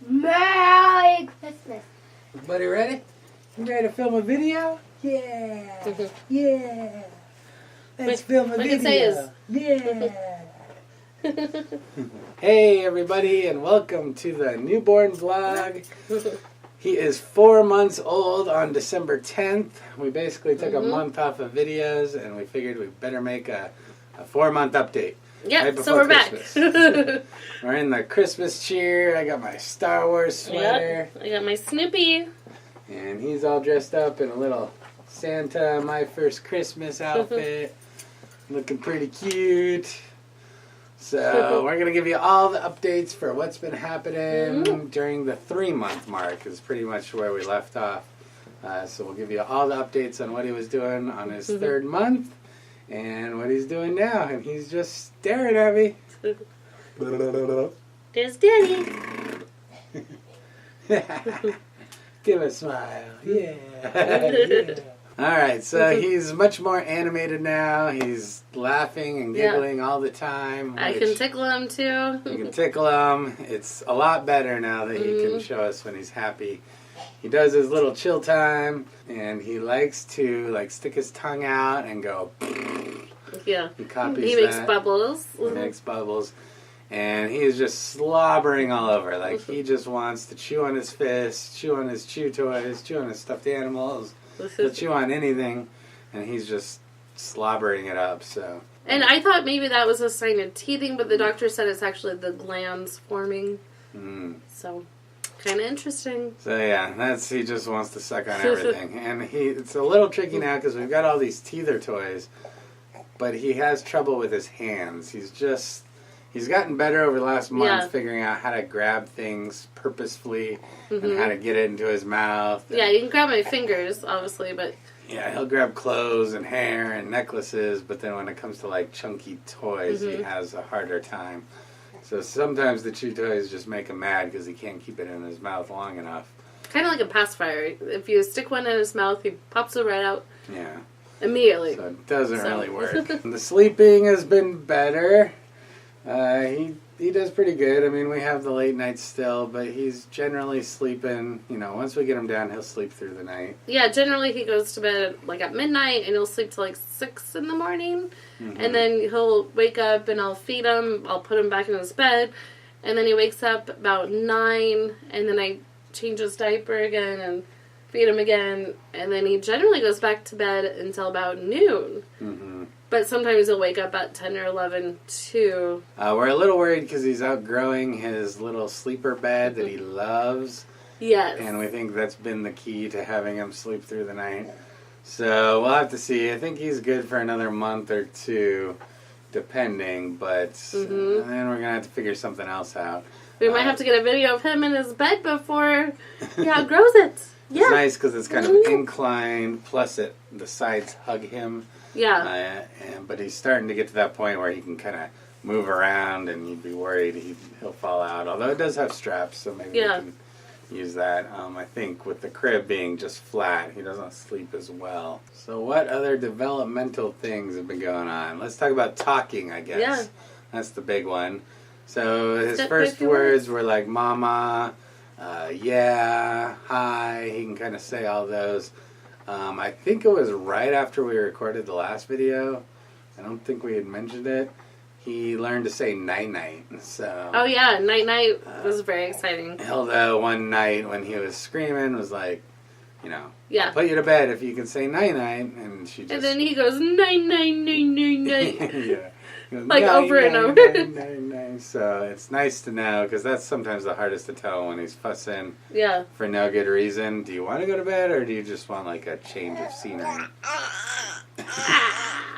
Merry Christmas. Everybody ready? You ready to film a video? Yeah. Yeah. Let's film a video. Say is. Yeah. Hey everybody, and welcome to the newborn vlog. He is 4 months old on December 10th. We basically took a month off of videos, and we figured we'd better make a 4-month update. Yeah, right so we're Christmas. back. We're in the Christmas cheer. I got my Star Wars sweater. Yep, I got my Snoopy. And he's all dressed up in a little Santa, my first Christmas outfit. Looking pretty cute. So we're going to give you all the updates for what's been happening during the 3-month mark is pretty much where we left off. So we'll give you all the updates on what he was doing on his 3rd month and what he's doing now. And he's just staring at me. There's Daddy. Give a smile. Yeah. Yeah. Alright, so he's much more animated now. He's laughing and giggling all the time. I can tickle him too. You can tickle him. It's a lot better now that he can show us when he's happy. He does his little chill time, and he likes to stick his tongue out and go. Yeah. He copies He makes bubbles. He makes bubbles. And he is just slobbering all over. Like, he just wants to chew on his fists, chew on his chew toys, chew on his stuffed animals. He'll chew on anything, and he's just slobbering it up. So. And I thought maybe that was a sign of teething, but the doctor said it's actually the glands forming. So, kind of interesting. So yeah, he just wants to suck on everything, and it's a little tricky now because we've got all these teether toys, but he has trouble with his hands. He's gotten better over the last month figuring out how to grab things purposefully and how to get it into his mouth. Yeah, you can grab my fingers, obviously, but... Yeah, he'll grab clothes and hair and necklaces, but then when it comes to, chunky toys, he has a harder time. So sometimes the chew toys just make him mad because he can't keep it in his mouth long enough. Kind of like a pacifier. If you stick one in his mouth, he pops it right out. Yeah. Immediately. So it doesn't really work. The sleeping has been better. He does pretty good. I mean, we have the late nights still, but he's generally sleeping. Once we get him down, he'll sleep through the night. Yeah, generally he goes to bed at midnight, and he'll sleep till 6 in the morning, and then he'll wake up, and I'll feed him. I'll put him back in his bed, and then he wakes up about 9, and then I change his diaper again and feed him again, and then he generally goes back to bed until about noon. But sometimes he'll wake up at 10 or 11, too. We're a little worried because he's outgrowing his little sleeper bed that he loves. Yes. And we think that's been the key to having him sleep through the night. So we'll have to see. I think he's good for another month or 2, depending. But then we're going to have to figure something else out. We might have to get a video of him in his bed before he outgrows it. Yeah. It's nice because it's kind of inclined, plus the sides hug him. Yeah. But he's starting to get to that point where he can kind of move around, and you'd be worried he'll fall out. Although it does have straps, so maybe we can use that. I think with the crib being just flat, he doesn't sleep as well. So what other developmental things have been going on? Let's talk about talking, I guess. Yeah. That's the big one. So his first words were like mama, yeah, hi. He can kind of say all those. I think it was right after we recorded the last video. I don't think we had mentioned it. He learned to say night-night. So. Oh, yeah. Night-night was very exciting. Hilda, one night when he was screaming, was like, I'll put you to bed if you can say night-night. And she just... And then he goes, night-night, night-night, night. Yeah. Over and over. Night. So it's nice to know, because that's sometimes the hardest to tell when he's fussing for no good reason. Do you want to go to bed, or do you just want a change of scenery?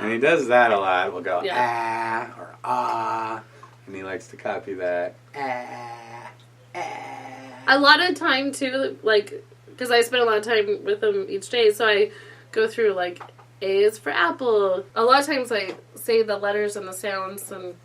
And he does that a lot. We'll go ah or ah, and he likes to copy that. Ah, ah. A lot of time too, because I spend a lot of time with him each day, so I go through A is for apple. A lot of times I say the letters and the sounds, and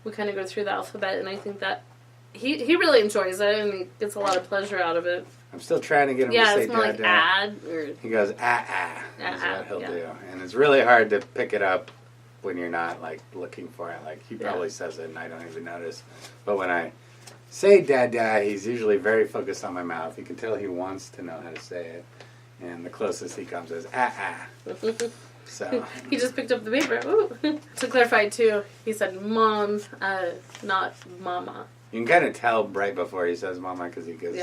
we kind of go through the alphabet, and I think that he really enjoys it, and he gets a lot of pleasure out of it. I'm still trying to get him to say it's more like ad. He goes is what he'll do. And it's really hard to pick it up when you're not looking for it. He probably says it and I don't even notice. But when I say Dada, he's usually very focused on my mouth. You can tell he wants to know how to say it. And the closest he comes is ah. So he just picked up the paper. Ooh. To clarify too, he said mom, not mama. You can kind of tell right before he says mama because he goes,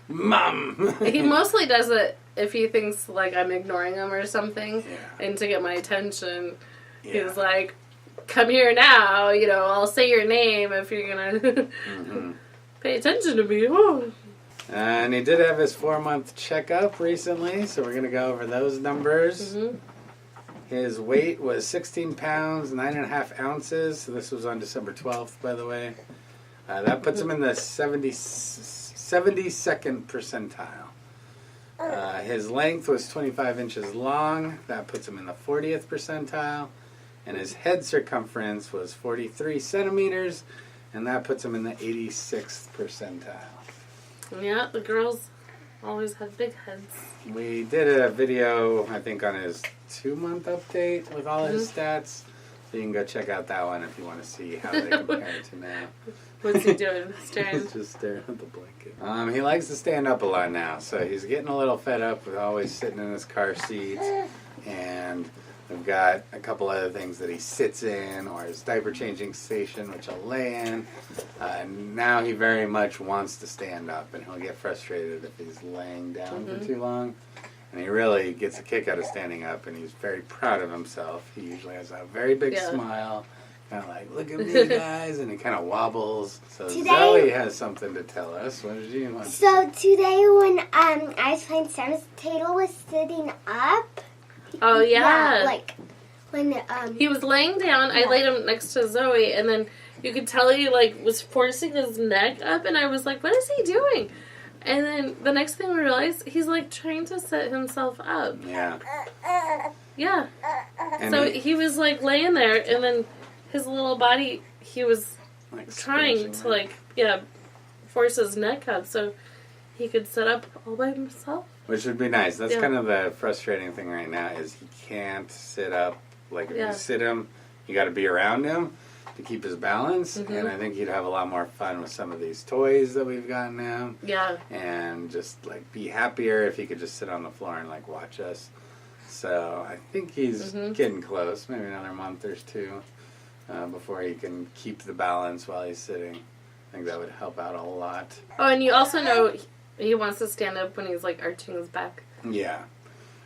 mom. He mostly does it if he thinks like I'm ignoring him or something. Yeah. And to get my attention, he's like, come here now, you know, I'll say your name if you're gonna pay attention to me. Ooh. And he did have his 4-month checkup recently, so we're going to go over those numbers. His weight was 16 pounds, 9.5 ounces. So this was on December 12th, by the way. That puts him in the 72nd percentile. His length was 25 inches long. That puts him in the 40th percentile. And his head circumference was 43 centimeters, and that puts him in the 86th percentile. Yeah, the girls always have big heads. We did a video, I think, on his 2-month update with all his stats. So you can go check out that one if you want to see how they compare to now. What's he doing? Staring? He's just staring at the blanket. He likes to stand up a lot now, so he's getting a little fed up with always sitting in his car seat. And we've got a couple other things that he sits in, or his diaper changing station, which he'll lay in. Now he very much wants to stand up, and he'll get frustrated if he's laying down for too long. And he really gets a kick out of standing up, and he's very proud of himself. He usually has a very big smile, kind of like, look at me, guys, and he kind of wobbles. So today, Zoe has something to tell us. What did you want to say? So today when I was playing Sam's, Taylor was sitting up. Oh, yeah. Yeah, like when he was laying down. I laid him next to Zoe, and then you could tell he like was forcing his neck up, and I was like, what is he doing? And then the next thing we realized, he's like trying to set himself up. Yeah. Yeah. And So he was like laying there, and then his little body, he was like trying to like, force his neck up so he could sit up all by himself. Which would be nice. That's kind of the frustrating thing right now is he can't sit up. Like if you sit him, you got to be around him to keep his balance. And I think he'd have a lot more fun with some of these toys that we've gotten him. Yeah. And just like be happier if he could just sit on the floor and like watch us. So I think he's getting close. Maybe another month or two before he can keep the balance while he's sitting. I think that would help out a lot. Oh, and you also know he wants to stand up when he's like arching his back. Yeah.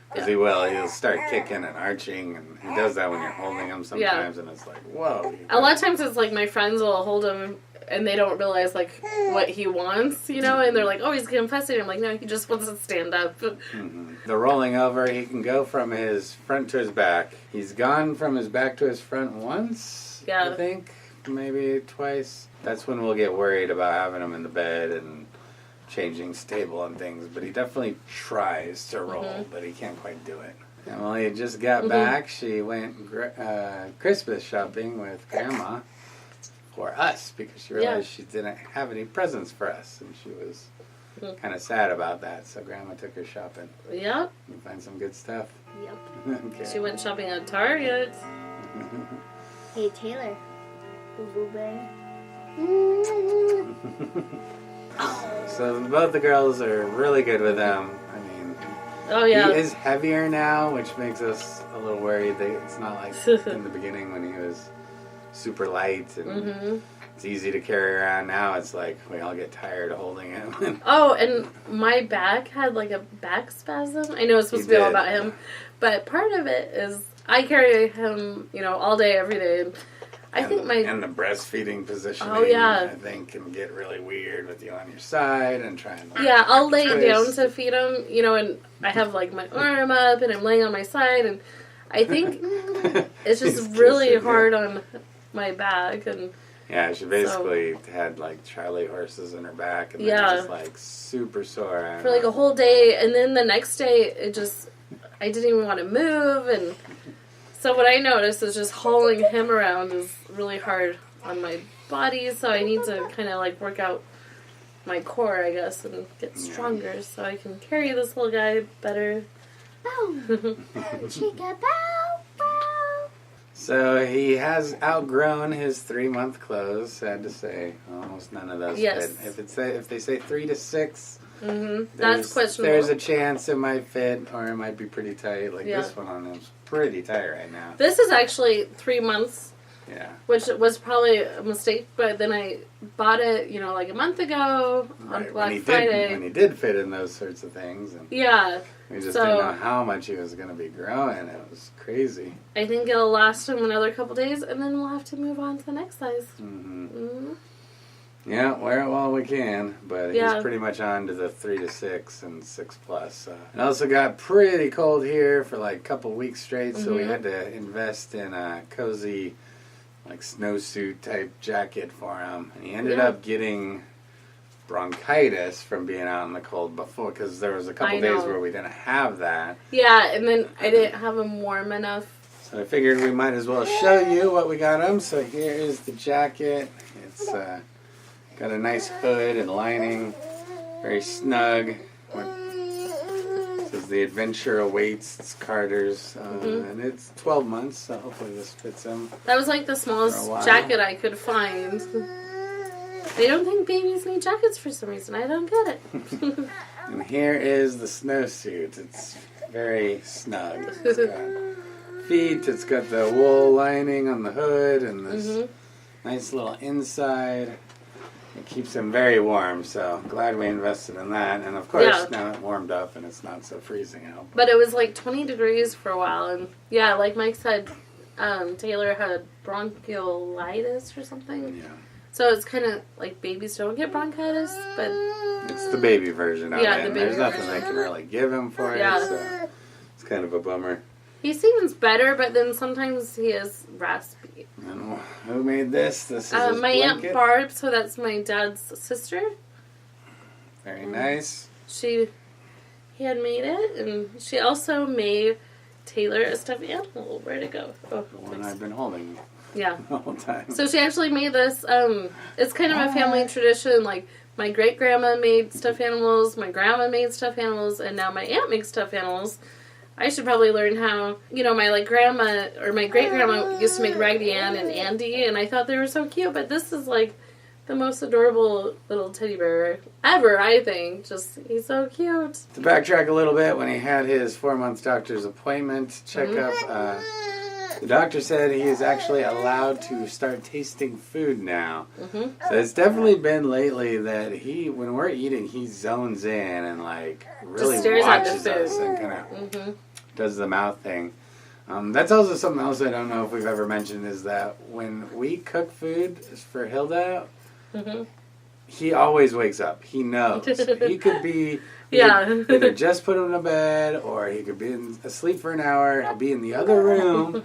Because he will. He'll start kicking and arching, and he does that when you're holding him sometimes, and it's like, whoa. A lot of times it's like my friends will hold him, and they don't realize like what he wants, you know, and they're like, oh, he's getting fussy. I'm like, no, he just wants to stand up. The rolling over, he can go from his front to his back. He's gone from his back to his front once, I think, maybe twice. That's when we'll get worried about having him in the bed and changing stable and things, but he definitely tries to roll, but he can't quite do it. Emily just got back. She went Christmas shopping with Grandma for us because she realized she didn't have any presents for us, and she was kind of sad about that, so Grandma took her shopping. Yep. You find some good stuff? Yep. Okay. She went shopping at Target. Hey, Taylor. Boo Bear. So both the girls are really good with them. I mean, he is heavier now, which makes us a little worried that it's not like in the beginning when he was super light and it's easy to carry around. Now it's like we all get tired of holding him. Oh, and my back had like a back spasm. I know it's supposed to be all about him, but part of it is I carry him, you know, all day, every day. I think and the breastfeeding positioning, I think, can get really weird with you on your side and trying to... Yeah, I'll lay down to feed him, you know, and I have, like, my arm up, and I'm laying on my side, and I think it's just really hard on my back, and... Yeah, she basically had, like, Charlie horses in her back, and then just, like, super sore. For, like, a whole day, and then the next day, I didn't even want to move, and... So what I noticed is just hauling him around is really hard on my body, so I need to kind of like work out my core, I guess, and get stronger so I can carry this little guy better. Bow. Chicka bow, bow. So he has outgrown his 3-month clothes. Sad to say, almost none of those Yes. fit. If they say 3 to 6, That's questionable. There's a chance it might fit, or it might be pretty tight. Like this one on him is pretty tight right now. This is actually 3 months. Yeah. Which was probably a mistake, but then I bought it, like a month ago on Black Friday. When he did fit in those sorts of things. And yeah. we just didn't know how much he was going to be growing. It was crazy. I think it'll last him another couple days, and then we'll have to move on to the next size. Yeah, wear it while we can, but he's pretty much on to the 3 to 6 and 6 plus. It also got pretty cold here for like a couple weeks straight, so we had to invest in a cozy snowsuit type jacket for him, and he ended up getting bronchitis from being out in the cold before, because there was a couple days where we didn't have that. Yeah, and then I didn't have him warm enough. So I figured we might as well show you what we got him. So here is the jacket. It's got a nice hood and lining, very snug. Says the adventure awaits. It's Carter's, and it's 12 months, so hopefully this fits him. That was like the smallest jacket I could find. They don't think babies need jackets for some reason. I don't get it. And here is the snowsuit. It's very snug. It's got feet. It's got the wool lining on the hood and this nice little inside. It keeps him very warm, so glad we invested in that. And of course, now it warmed up and it's not so freezing out. But it was like 20 degrees for a while. And yeah, like Mike said, Taylor had bronchiolitis or something. Yeah. So it's kind of like babies don't get bronchitis, but... It's the baby version of it. The baby There's nothing they can really give him for it, so it's kind of a bummer. He seems better, but then sometimes he is raspy. And who made this? This is his my blanket. Aunt Barb, so that's my dad's sister. Very nice. He had made it, and she also made Taylor a stuffed animal. Where'd it go? Oh, The one I've been holding yeah. the whole time. So she actually made this. It's kind of a family tradition. Like, my great-grandma made stuffed animals, my grandma made stuffed animals, and now my aunt makes stuffed animals. I should probably learn how, my grandma or my great-grandma used to make Raggedy Ann and Andy, and I thought they were so cute, but this is like the most adorable little teddy bear ever, I think. Just, he's so cute. To backtrack a little bit, when he had his 4-month doctor's appointment checkup, the doctor said he is actually allowed to start tasting food now. So it's definitely been lately that when we're eating, he zones in and really watches us and kind of does the mouth thing. That's also something else I don't know if we've ever mentioned, is that when we cook food for Hilda, he always wakes up. He knows. He could be either just put him to bed, or he could be asleep for an hour. He'll be in the other room,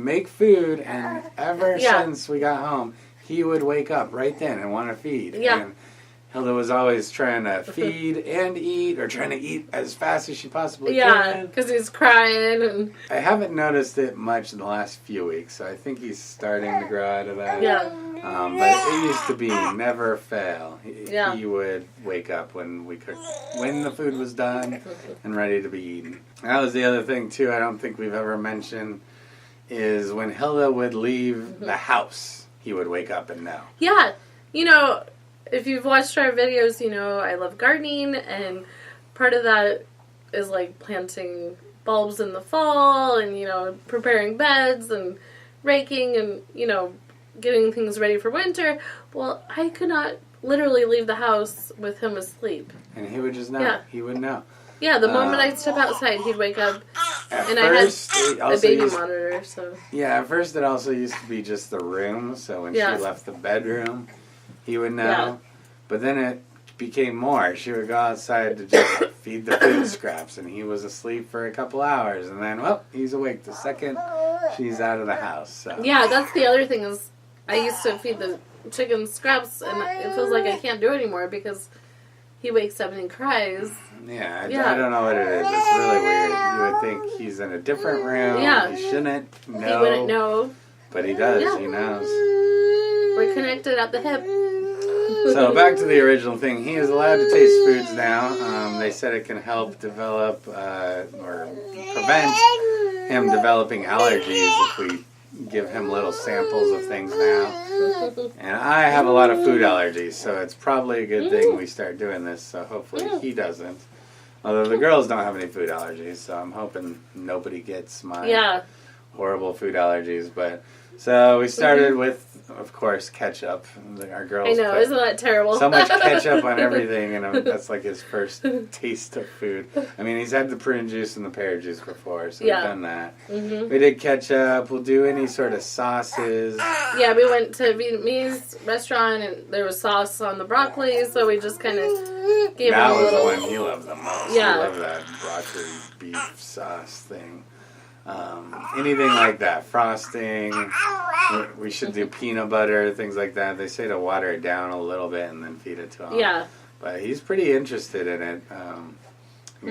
make food, and ever since we got home, he would wake up right then and want to feed. And Hilda was always trying to feed and eat, or trying to eat as fast as she possibly can. Yeah, because he's crying. And I haven't noticed it much in the last few weeks, so I think he's starting to grow out of that. Yeah. But it used to be never fail. He would wake up when the food was done and ready to be eaten. That was the other thing, too, I don't think we've ever mentioned, is when Hilda would leave the house, he would wake up and know. Yeah. If you've watched our videos, I love gardening, and part of that is planting bulbs in the fall and, preparing beds and raking and, getting things ready for winter. Well, I could not literally leave the house with him asleep. And he would just know. Yeah. He would know. Yeah, the moment I step outside, he'd wake up. At and first, I had a baby monitor, so... Yeah, at first it also used to be just the room, so when she left the bedroom, he would know. Yeah. But then it became more. She would go outside to just feed the food scraps, and he was asleep for a couple hours, and then, he's awake the second she's out of the house. So. Yeah, that's the other thing, is I used to feed the chicken scraps, and it feels like I can't do it anymore because he wakes up and he cries. Yeah, I don't know what it is. It's really weird. You would think he's in a different room. Yeah. He shouldn't know. He wouldn't know. But he does. Yeah. He knows. We're connected at the hip. So back to the original thing. He is allowed to taste foods now. They said it can help develop or prevent him developing allergies if we give him little samples of things now. And I have a lot of food allergies, so it's probably a good thing we start doing this, so hopefully he doesn't. Although the girls don't have any food allergies, so I'm hoping nobody gets my horrible food allergies. But so we started with, of course, ketchup. Our girls I know, isn't that terrible? so much ketchup on everything, and that's like his first taste of food. I mean, he's had the prune juice and the pear juice before, so we've done that. We did ketchup. We'll do any sort of sauces. Yeah, we went to a Vietnamese restaurant, and there was sauce on the broccoli, so we just kind of gave him a little... That was the one he loved the most. Yeah. He loved that broccoli beef sauce thing. Anything like that. Frosting. We should do peanut butter, things like that. They say to water it down a little bit and then feed it to him. Yeah. But he's pretty interested in it. I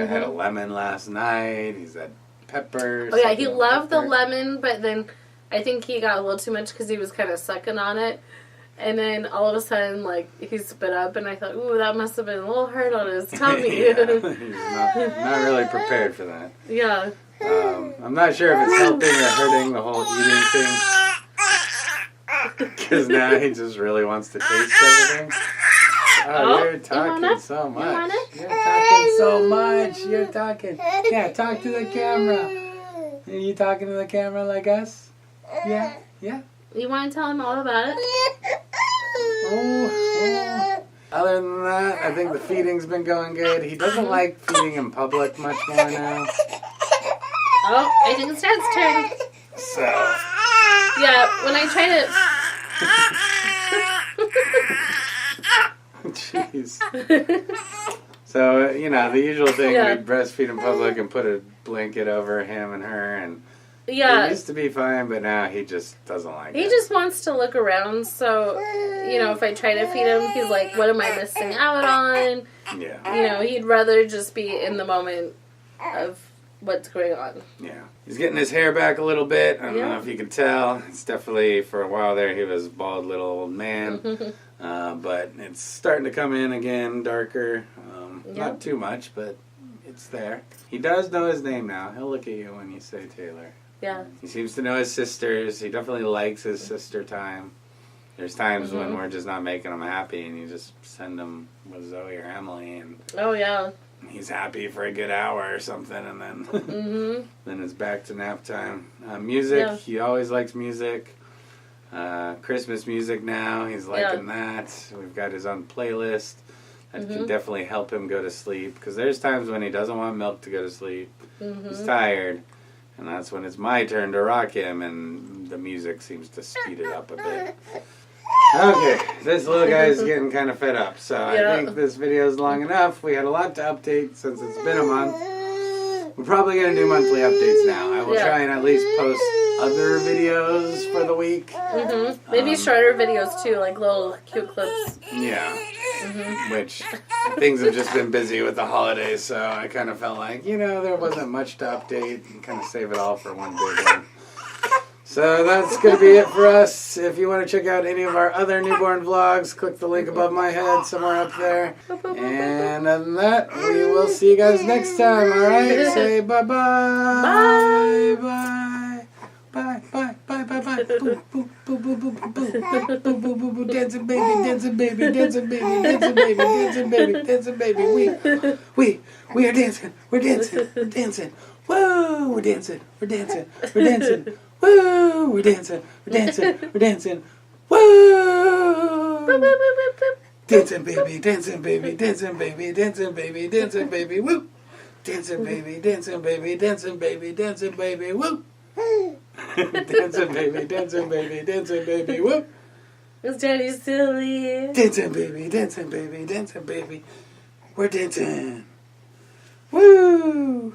had a lemon last night. He's had peppers. Oh, yeah, he loved the lemon, but then I think he got a little too much because he was kind of sucking on it. And then all of a sudden, like, he spit up, and I thought, ooh, that must have been a little hard on his tummy. He's not really prepared for that. Yeah. I'm not sure if it's helping or hurting the whole eating thing. Because now he just really wants to taste everything. Oh, you're talking so much. You're talking so much. You're talking. Yeah, talk to the camera. Are you talking to the camera like us? Yeah? Yeah? You want to tell him all about it? Oh. Other than that, I think the feeding's been going good. He doesn't like feeding in public much more now. Oh, I think it's Dad's turn. So. Yeah, when I try to... Jeez. So, you know, the usual thing, we'd breastfeed in public and put a blanket over him and her, and it used to be fine, but now he just doesn't like it. He just wants to look around, so, you know, if I try to feed him, he's like, what am I missing out on? Yeah. You know, he'd rather just be in the moment of what's going on. Yeah. He's getting his hair back a little bit. I don't know if you can tell. It's definitely, for a while there, he was a bald little old man. But it's starting to come in again, darker. Not too much, but it's there. He does know his name now. He'll look at you when you say Taylor. Yeah. He seems to know his sisters. He definitely likes his sister time. There's times when we're just not making him happy, and you just send him with Zoe or Emily, and he's happy for a good hour or something, and then then it's back to nap time. Music, he always likes music. Christmas music now, he's liking that. We've got his own playlist that can definitely help him go to sleep, because there's times when he doesn't want milk to go to sleep. He's tired, and that's when it's my turn to rock him, and the music seems to speed it up a bit. Okay, this little guy's getting kind of fed up, so I think this video is long enough. We had a lot to update since it's been a month. We're probably going to do monthly updates now. I will try and at least post other videos for the week. Maybe shorter videos too, like little cute clips. Yeah. Which, things have just been busy with the holidays, so I kind of felt like, you know, there wasn't much to update, and kind of save it all for one big one. So that's going to be it for us. If you want to check out any of our other newborn vlogs, click the link above my head, somewhere up there. And other than that, we will see you guys next time, alright? Say bye-bye. Bye. Bye. Bye. Bye. Bye. Bye. Boo. Boo. Boo. Boo. Boo. Boo. Boo. Boo. Boo. Boo. Boo. Dancing baby. Dancing baby. Dancing baby. Dancing baby. Dancing baby. Dancing baby. We are dancing. We're dancing. We're dancing. Whoa. We're dancing. We're dancing. We're dancing. Woo! We're dancing. We're dancing. We're dancing. Woo! Dancing baby. Dancing baby. Dancing baby. Dancing baby. Dancing baby. Woo! Dancing baby. Dancing baby. Dancing baby. Dancing baby. Woo! Dancing baby. Dancing baby. Dancing baby. Woo! Is Daddy silly? Dancing baby. Dancing baby. Dancing baby. We're dancing. Woo!